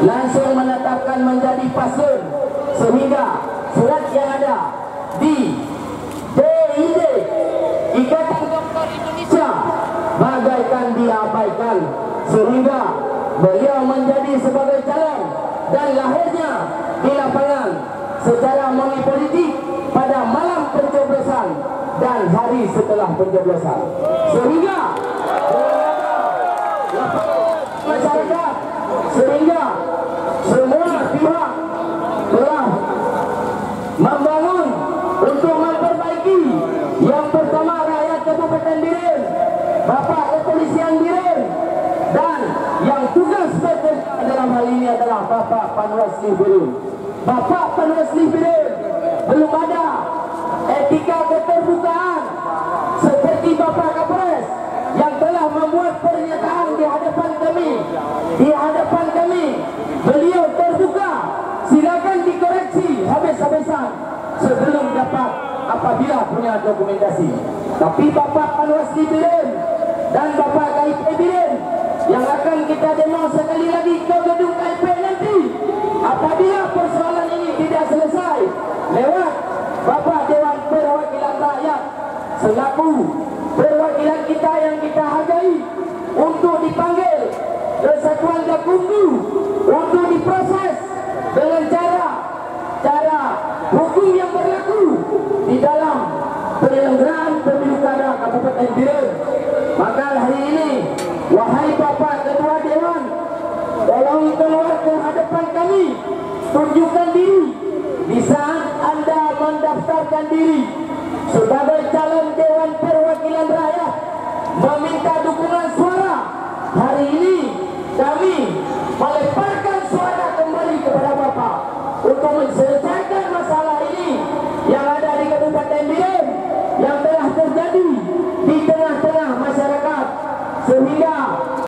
langsung menetapkan menjadi paslon, sehingga surat yang ada di DID Ikatan Dokter Indonesia bagaikan diabaikan, sehingga beliau menjadi sebagai calon dan lahirnya di lapangan secara manipolitik pada malam pencoblosan dan hari setelah pencoblosan, sehingga masyarakat, sehingga semua pihak telah membangun untuk memperbaiki. Yang pertama, rakyat Kabupaten Biren, Bapak Kepolisian Biren, dan yang tugas bekerja dalam hal ini adalah Bapak Panwasli Biren. Bapak Panwasli Biren belum ada etika keterbukaan seperti Bapak Kapolres yang telah membuat pernyataan di hadapan kami. Beliau terbuka, silakan dikoreksi habis-habisan sebelum dapat apabila punya dokumentasi. Tapi Bapak Panwasli Biren dan Bapak KIP Biren yang akan kita demo sekali lagi ke gedung KIP nanti, apabila persoalan ini tidak selesai lewat Bapak Dewan Perwakilan Rakyat selaku perwakilan kita yang kita hargai, untuk dipanggil ke Satuan Gakumdu untuk diproses dengan cara hukum yang berlaku di dalam penyelenggaraan pemilu kada Kabupaten Biren. Maka hari ini, wahai Bapak Ketua Dewan, tolong keluar ke hadapan kami, tunjukkan diri di saat Anda mendaftarkan diri sebagai calon Dewan Perwakilan Rakyat, meminta dukungan suara. Hari ini kami melemparkan suara kembali kepada Bapak untuk menyelesaikan masalah ini yang ada di Kabupaten Biren yang telah terjadi di tengah